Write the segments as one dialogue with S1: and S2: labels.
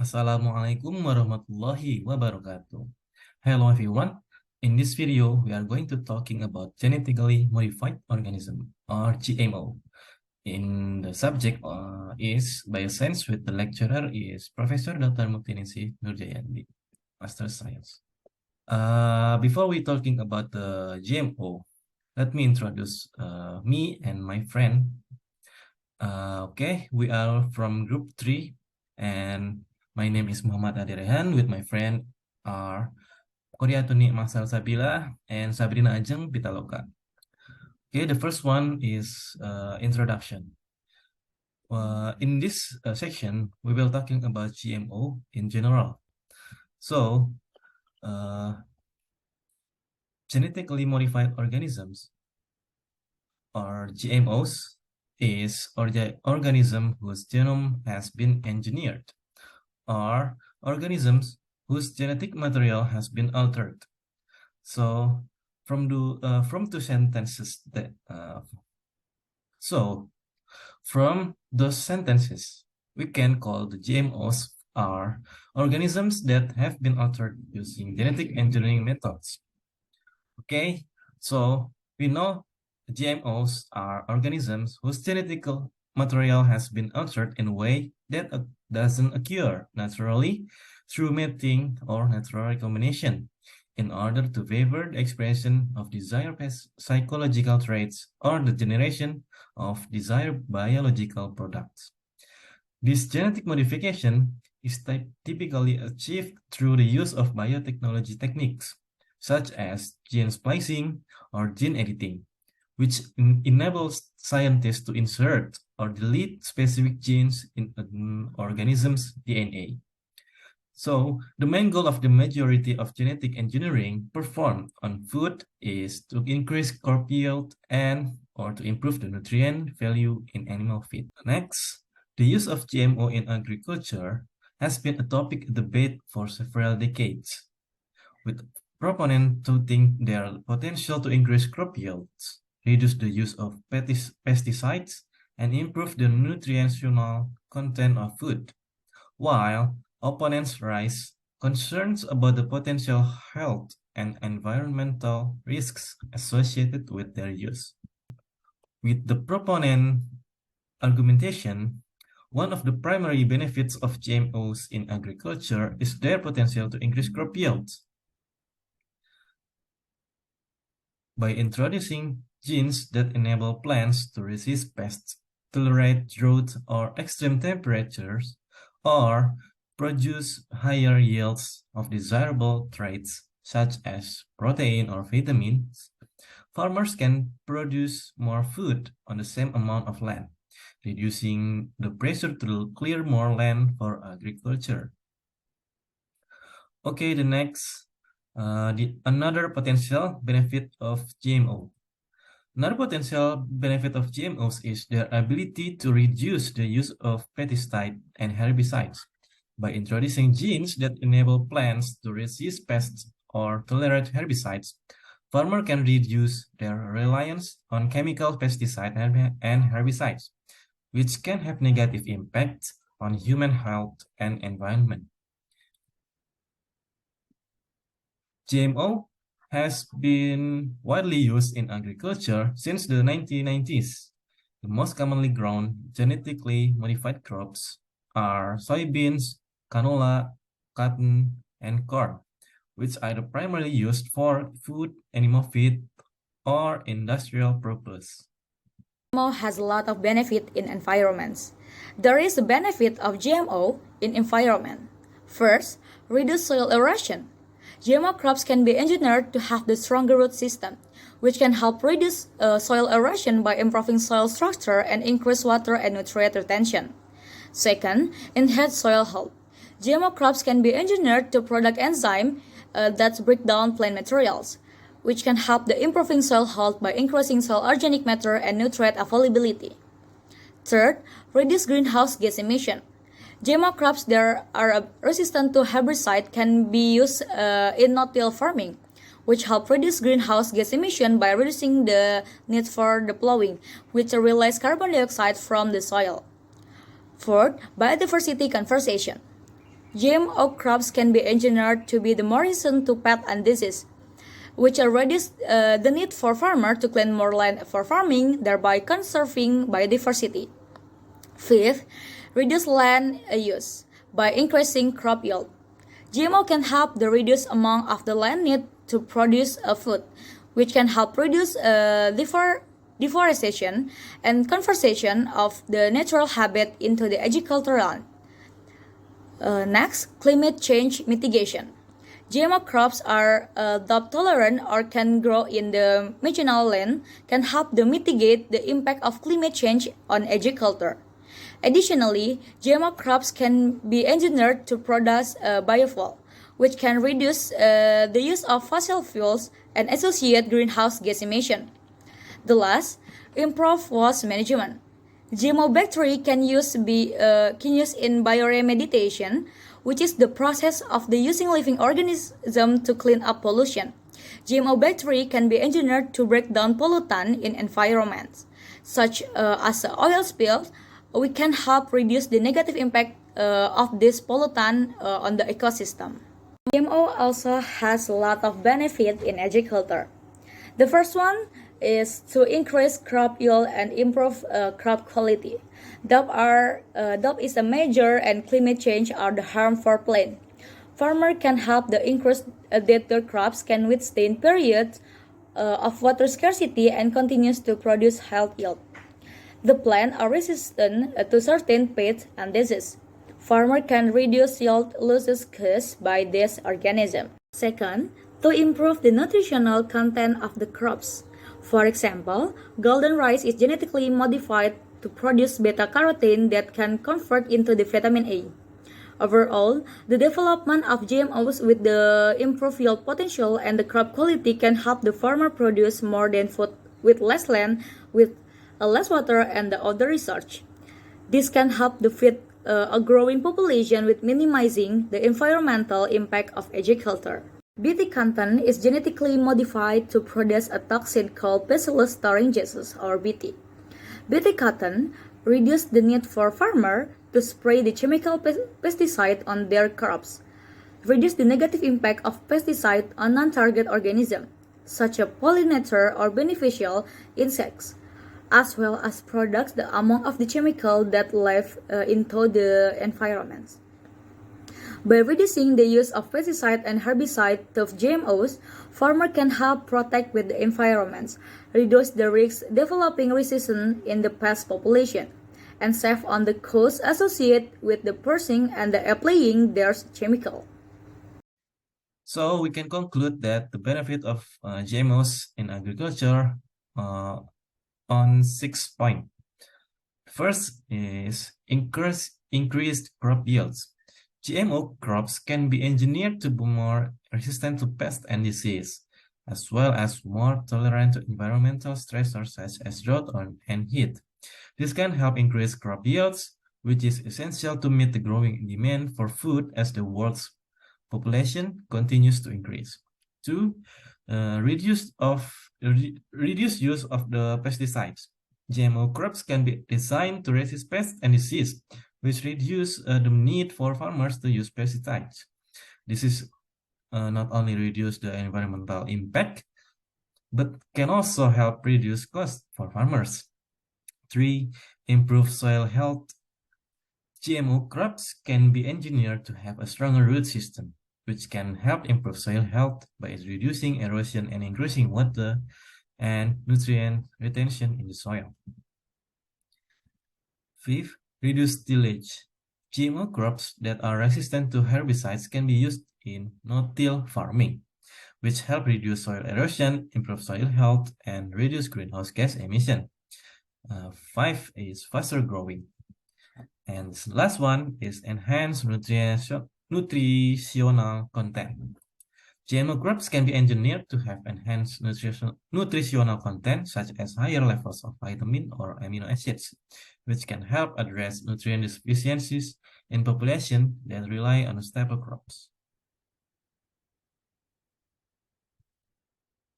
S1: Assalamu'alaikum warahmatullahi wabarakatuh. Hello everyone. In this video, we are going to talking about genetically modified organism or GMO. In the subject is bioscience with the lecturer is Professor Dr. Muktiningsih Nurjayadi, Master Science. Before we talking about the GMO, let me introduce me and my friend. Okay, we are from group 3 and my name is Muhammad Adya Raihan with my friend are Qori'atun Salsabila and Shabrina Ajeng Pitaloka. Okay, the first one is introduction. In this section, we will talking about GMO in general. So, genetically modified organisms or GMOs is organism whose genome has been engineered, or organisms whose genetic material has been altered. So from two sentences that from those sentences we can call the GMOs are organisms that have been altered using genetic engineering methods. Okay, so we know GMOs are organisms whose genetic material has been altered in a way that doesn't occur naturally through mating or natural recombination in order to favor the expression of desired psychological traits or the generation of desired biological products. This genetic modification is typically achieved through the use of biotechnology techniques, such as gene splicing or gene editing, which enables scientists to insert or delete specific genes in an organism's DNA. So, the main goal of the majority of genetic engineering performed on food is to increase crop yield and or to improve the nutrient value in animal feed. Next, the use of GMO in agriculture has been a topic of debate for several decades, with proponents touting their potential to increase crop yields, reduce the use of pesticides, and improve the nutritional content of food, while opponents raise concerns about the potential health and environmental risks associated with their use. With the proponent argumentation, one of the primary benefits of GMOs in agriculture is their potential to increase crop yields. By introducing genes that enable plants to resist pests, tolerate drought or extreme temperatures, or produce higher yields of desirable traits such as protein or vitamins, farmers can produce more food on the same amount of land, reducing the pressure to clear more land for agriculture. Okay, the next, another potential benefit of GMO. Another potential benefit of GMOs is their ability to reduce the use of pesticides and herbicides. By introducing genes that enable plants to resist pests or tolerate herbicides, farmers can reduce their reliance on chemical pesticides and herbicides, which can have negative impacts on human health and environment. GMO has been widely used in agriculture since the 1990s. The most commonly grown genetically modified crops are soybeans, canola, cotton, and corn, which are primarily used for food, animal feed, or industrial purpose.
S2: GMO has a lot of benefit in environments. There is a benefit of GMO in environment. First, reduce soil erosion. GMO crops can be engineered to have the stronger root system, which can help reduce soil erosion by improving soil structure and increase water and nutrient retention. Second, enhance soil health. GMO crops can be engineered to produce enzymes that break down plant materials, which can help the improving soil health by increasing soil organic matter and nutrient availability. Third, reduce greenhouse gas emission. GMO crops that are resistant to herbicide can be used in no-till farming, which help reduce greenhouse gas emission by reducing the need for the plowing, which release carbon dioxide from the soil. Fourth, biodiversity conservation. GMO crops can be engineered to be the more resistant to pest and disease, which reduce the need for farmers to clean more land for farming, thereby conserving biodiversity. Fifth, reduce land use by increasing crop yield. GMO can help the reduce amount of the land need to produce a food, which can help reduce deforestation and conversion of the natural habitat into the agricultural land. Next, climate change mitigation. GMO crops are drought tolerant or can grow in the marginal land, can help to mitigate the impact of climate change on agriculture. Additionally, GMO crops can be engineered to produce biofuel, which can reduce the use of fossil fuels and associated greenhouse gas emission. The last, improve waste management. GMO bacteria can use in bioremediation, which is the process of the using living organism to clean up pollution. GMO bacteria can be engineered to break down pollutant in environments, such as oil spills. We can help reduce the negative impact of this pollutant on the ecosystem. GMO also has a lot of benefit in agriculture. The first one is to increase crop yield and improve crop quality. Drought is a major and climate change are the harm for plant. Farmer can help the increase that their crops can withstand periods of water scarcity and continues to produce healthy yield. The plants are resistant to certain pests and diseases. Farmer can reduce yield losses caused by this organism. Second, to improve the nutritional content of the crops. For example, golden rice is genetically modified to produce beta-carotene that can convert into the vitamin A. Overall, the development of GMOs with the improved yield potential and the crop quality can help the farmer produce more than food with less land, with less water and the other research. This can help to feed a growing population with minimizing the environmental impact of agriculture. Bt cotton is genetically modified to produce a toxin called Bacillus thuringiensis or Bt. Bt cotton reduces the need for farmers to spray the chemical pesticide on their crops, reduce the negative impact of pesticide on non-target organisms, such as pollinator or beneficial insects, as well as products the amount of the chemical that left into the environment. By reducing the use of pesticide and herbicide to GMOs, farmers can help protect with the environment, reduce the risks developing resistance in the pest population, and save on the costs associated with the purchasing and the applying their chemical.
S1: So we can conclude that the benefit of GMOs in agriculture on 6 points. First is increased crop yields. GMO crops can be engineered to be more resistant to pests and disease, as well as more tolerant to environmental stressors such as drought and heat. This can help increase crop yields, which is essential to meet the growing demand for food as the world's population continues to increase. Two, reduce use of the pesticides. GMO crops can be designed to resist pests and disease, which reduce the need for farmers to use pesticides. This is not only reduce the environmental impact, but can also help reduce costs for farmers. 3. Improve soil health. GMO crops can be engineered to have a stronger root system, which can help improve soil health by reducing erosion and increasing water and nutrient retention in the soil. 5. Reduce tillage. GMO crops that are resistant to herbicides can be used in no-till farming, which help reduce soil erosion, improve soil health, and reduce greenhouse gas emission. 5 is faster growing. And the last one is enhanced nutritional content. GMO crops can be engineered to have enhanced nutritional content, such as higher levels of vitamin or amino acids, which can help address nutrient deficiencies in populations that rely on staple crops.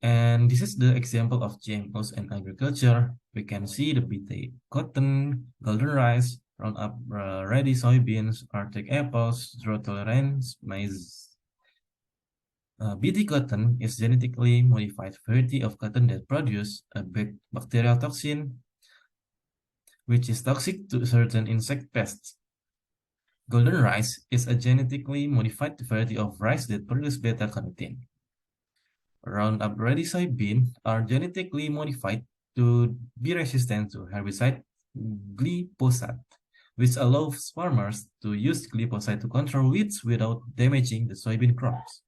S1: And this is the example of GMOs in agriculture. We can see the BT cotton, golden rice, Roundup ready soybeans, Arctic apples, drought tolerance, maize. BT cotton is genetically modified variety of cotton that produce a bacterial toxin, which is toxic to certain insect pests. Golden rice is a genetically modified variety of rice that produce beta-carotene. Roundup ready soybean are genetically modified to be resistant to herbicide glyphosate, which allows farmers to use glyphosate to control weeds without damaging the soybean crops.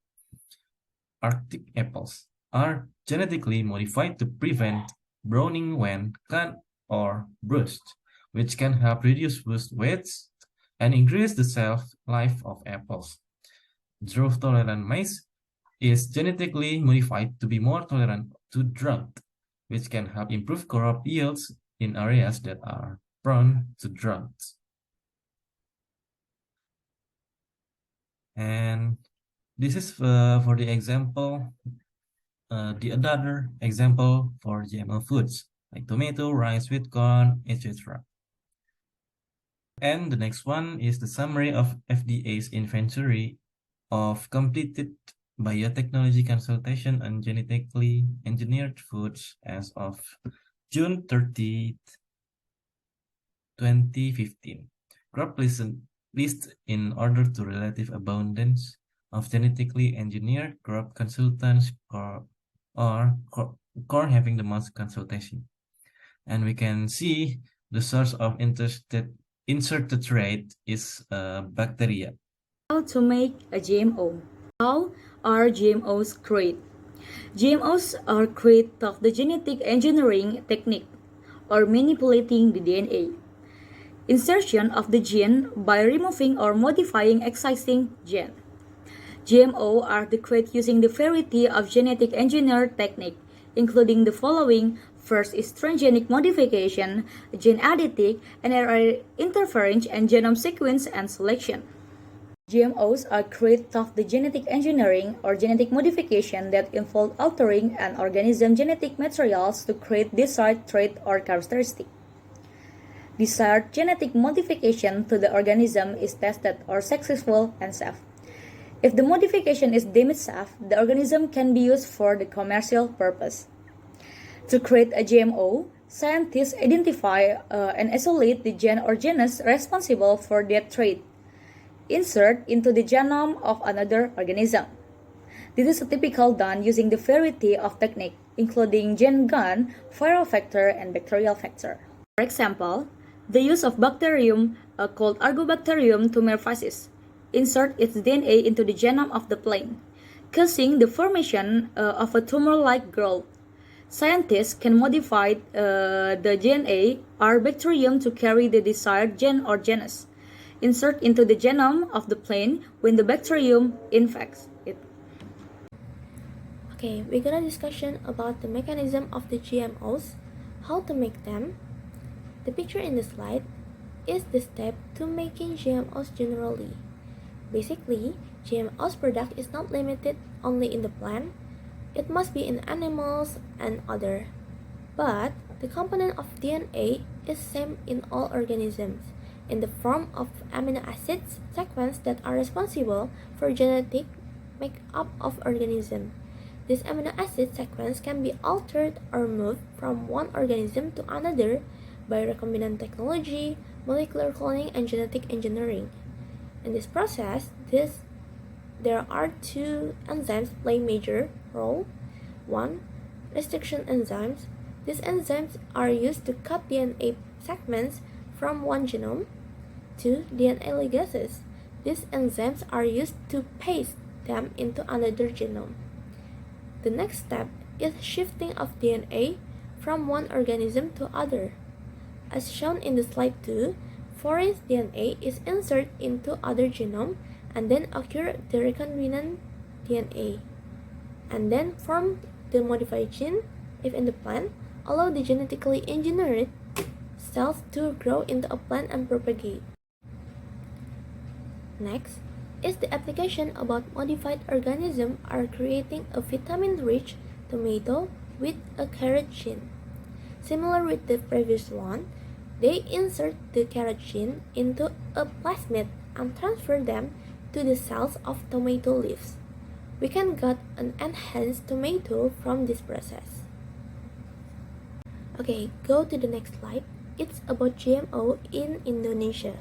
S1: Arctic apples are genetically modified to prevent browning when cut or bruised, which can help reduce fruit weights and increase the shelf life of apples. Drought-tolerant maize is genetically modified to be more tolerant to drought, which can help improve crop yields in areas that are prone to droughts. And this is for the example, the other example for GMO foods, like tomato, rice, wheat, corn, etc. And the next one is the summary of FDA's inventory of completed biotechnology consultation on genetically engineered foods as of June 30th, 2015. Crop list in order to relative abundance of genetically engineered crop consultants or corn having the most consultation. And we can see the source of inserted rate is bacteria.
S2: How to make a GMO? How are GMOs created? GMOs are created of the genetic engineering technique or manipulating the DNA. Insertion of the gene by removing or modifying existing gene. GMO are created using the variety of genetic engineering technique, including the following. First is transgenic modification, gene editing, and interference and genome sequence and selection. GMOs are created of the genetic engineering or genetic modification that involve altering an organism's genetic materials to create desired trait or characteristic. Desired genetic modification to the organism is tested or successful and safe. If the modification is deemed safe, the organism can be used for the commercial purpose. To create a GMO, scientists identify and isolate the gene or genus responsible for that trait. Insert into the genome of another organism. This is typically done using the variety of technique, including gene gun, viral vector, and bacterial vector. For example, the use of bacterium called Argobacterium tumefacis. Insert its DNA into the genome of the plant, causing the formation of a tumor-like growth. Scientists can modify the DNA or bacterium to carry the desired gene or genus. Insert into the genome of the plant when the bacterium infects it.
S3: Okay, we got a discussion about the mechanism of the GMOs, how to make them. The picture in the slide is the step to making GMOs generally. Basically, GMOs product is not limited only in the plant. It must be in animals and other. But the component of DNA is same in all organisms in the form of amino acids sequence that are responsible for genetic makeup of organism. This amino acid sequence can be altered or moved from one organism to another by recombinant technology, molecular cloning, and genetic engineering. In this process, there are two enzymes play major role. One, restriction enzymes. These enzymes are used to cut DNA segments from one genome. Two, DNA ligases. These enzymes are used to paste them into another genome. The next step is shifting of DNA from one organism to other. As shown in the slide 2, foreign DNA is inserted into other genome and then occur the recombinant DNA, and then form the modified gene if in the plant, allow the genetically engineered cells to grow into a plant and propagate. Next is the application about modified organisms are creating a vitamin-rich tomato with a carrot gene. Similar with the previous one, They insert the carrot gene into a plasmid and transfer them to the cells of tomato leaves. We can get an enhanced tomato from this process. Okay, go to the next slide. It's about GMO in Indonesia.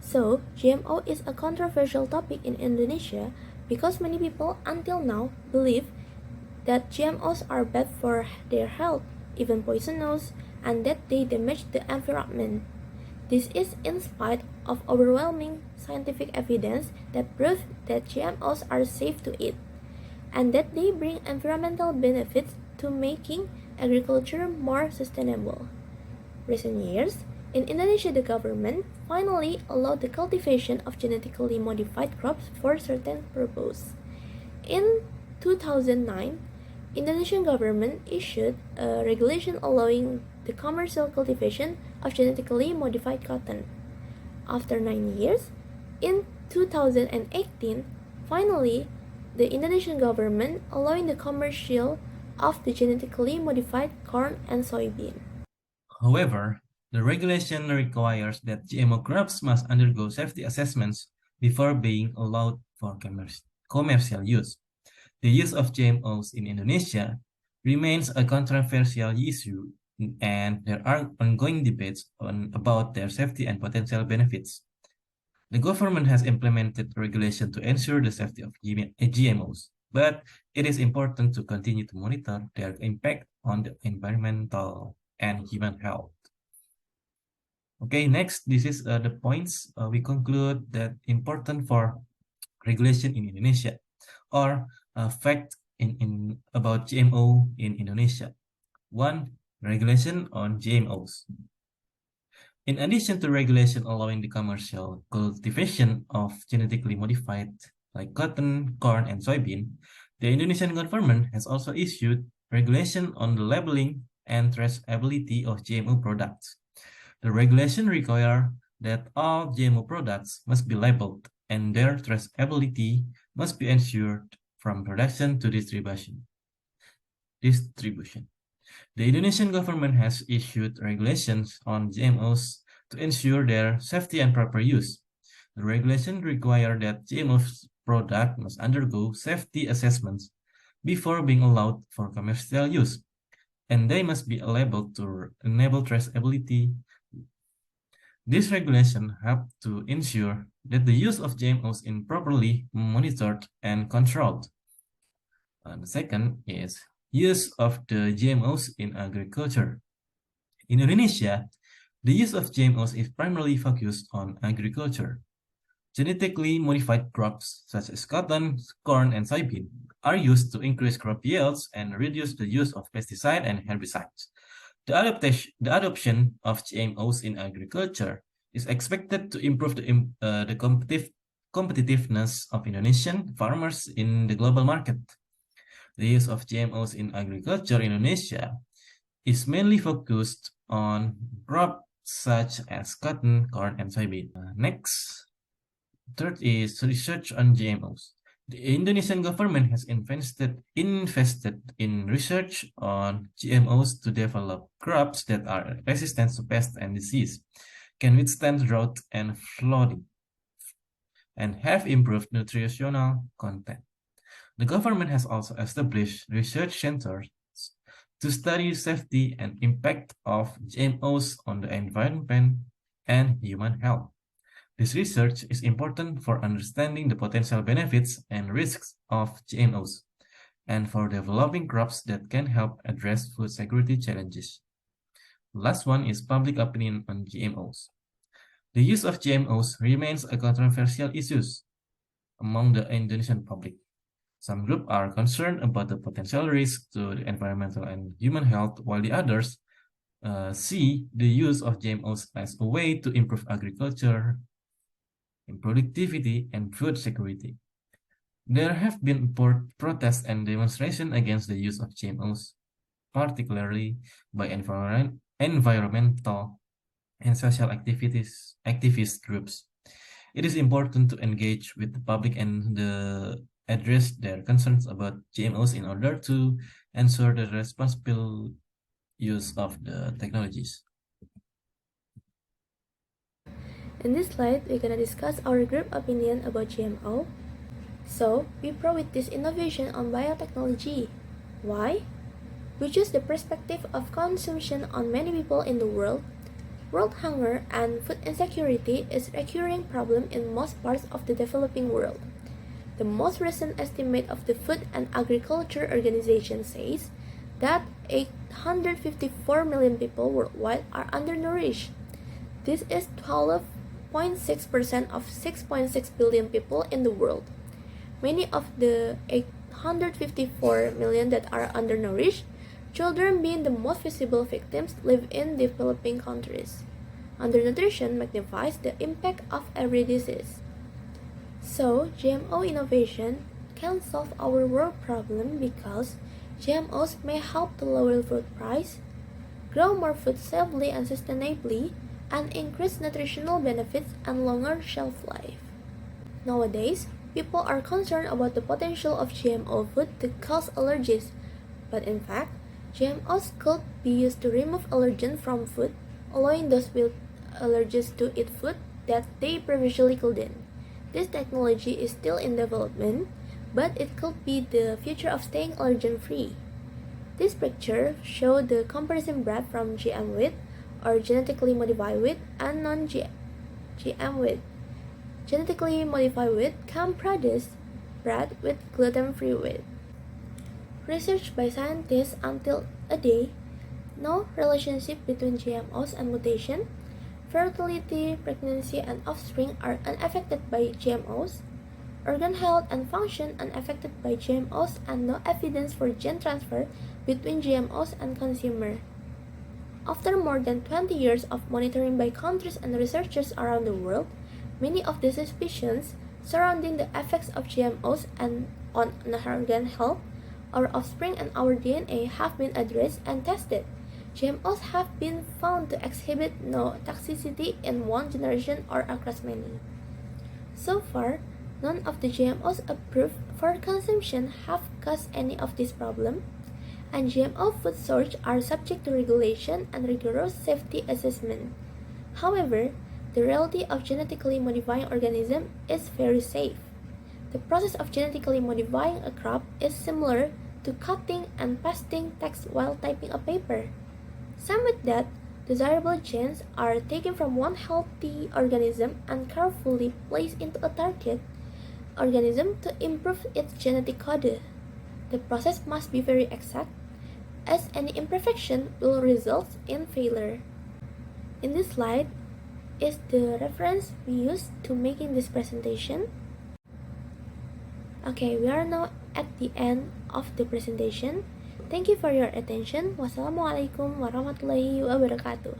S3: So, GMO is a controversial topic in Indonesia because many people until now believe that GMOs are bad for their health, even poisonous, and that they damage the environment. This is in spite of overwhelming scientific evidence that proves that GMOs are safe to eat, and that they bring environmental benefits to making agriculture more sustainable. Recent years, in Indonesia, the government finally allowed the cultivation of genetically modified crops for certain purposes. In 2009, Indonesian government issued a regulation allowing the commercial cultivation of genetically modified cotton. After 9 years, in 2018, finally, the Indonesian government allowing the commercial of the genetically modified corn and soybean.
S1: However, the regulation requires that GMO crops must undergo safety assessments before being allowed for commercial use. The use of GMOs in Indonesia remains a controversial issue, and there are ongoing debates about their safety and potential benefits. The government has implemented regulation to ensure the safety of GMOs, but it is important to continue to monitor their impact on the environmental and human health. Okay, next, this is the points we conclude that important for regulation in Indonesia, or fact about GMO in Indonesia. 1. Regulation on GMOs. In addition to regulation allowing the commercial cultivation of genetically modified like cotton, corn, and soybean, the Indonesian government has also issued regulation on the labeling and traceability of GMO products. The regulation requires that all GMO products must be labeled and their traceability must be ensured from production to distribution. The Indonesian government has issued regulations on GMOs to ensure their safety and proper use. The regulation requires that GMO product must undergo safety assessments before being allowed for commercial use, and they must be labeled to enable traceability. This regulation helps to ensure that the use of GMOs is properly monitored and controlled. The second is use of the GMOs in agriculture. In Indonesia, the use of GMOs is primarily focused on agriculture. Genetically modified crops such as cotton, corn, and soybean are used to increase crop yields and reduce the use of pesticides and herbicides. The adoption of GMOs in agriculture is expected to improve the competitiveness of Indonesian farmers in the global market. The use of GMOs in agriculture in Indonesia is mainly focused on crops such as cotton, corn, and soybean. Next, third is research on GMOs. The Indonesian government has invested in research on GMOs to develop crops that are resistant to pests and disease, can withstand drought and flooding, and have improved nutritional content. The government has also established research centers to study safety and impact of GMOs on the environment and human health. This research is important for understanding the potential benefits and risks of GMOs and for developing crops that can help address food security challenges. The last one is public opinion on GMOs. The use of GMOs remains a controversial issue among the Indonesian public. Some groups are concerned about the potential risks to the environmental and human health, while the others see the use of GMOs as a way to improve agriculture, productivity, and food security. There have been protests and demonstrations against the use of GMOs, particularly by environmental and social activist groups. It is important to engage with the public and address their concerns about GMOs in order to ensure the responsible use of the technologies.
S3: In this slide, we're gonna discuss our group opinion about GMO. So, we pro with this innovation on biotechnology. Why? We choose the perspective of consumption on many people in the world. World hunger and food insecurity is a recurring problem in most parts of the developing world. The most recent estimate of the Food and Agriculture Organization says that 854 million people worldwide are undernourished. This is 12.6% of 6.6 billion people in the world. Many of the 854 million that are undernourished, children being the most visible victims, live in developing countries. Undernutrition magnifies the impact of every disease. So, GMO innovation can solve our world problem because GMOs may help to lower food price, grow more food safely and sustainably, and increase nutritional benefits and longer shelf life. Nowadays, people are concerned about the potential of GMO food to cause allergies, but in fact, GMOs could be used to remove allergens from food, allowing those with allergies to eat food that they previously couldn't. This technology is still in development, but it could be the future of staying allergen-free. This picture shows the comparison bread from GM wheat, or genetically modified wheat, and non-GM wheat. Genetically modified wheat can produce bread with gluten-free wheat. Research by scientists until today no relationship between GMOs and mutation. Fertility, pregnancy, and offspring are unaffected by GMOs. Organ health and function unaffected by GMOs, and no evidence for gene transfer between GMOs and consumer. After more than 20 years of monitoring by countries and researchers around the world, many of the suspicions surrounding the effects of GMOs and on organ health, our offspring, and our DNA have been addressed and tested. GMOs have been found to exhibit no toxicity in one generation or across many. So far, none of the GMOs approved for consumption have caused any of this problem, and GMO food sources are subject to regulation and rigorous safety assessment. However, the reality of genetically modifying organisms is very safe. The process of genetically modifying a crop is similar to cutting and pasting text while typing a paper. Same with that, desirable genes are taken from one healthy organism and carefully placed into a target organism to improve its genetic code. The process must be very exact, as any imperfection will result in failure. In this slide is the reference we used to making this presentation. Okay, we are now at the end of the presentation. Thank you for your attention. Wassalamu'alaikum warahmatullahi wabarakatuh.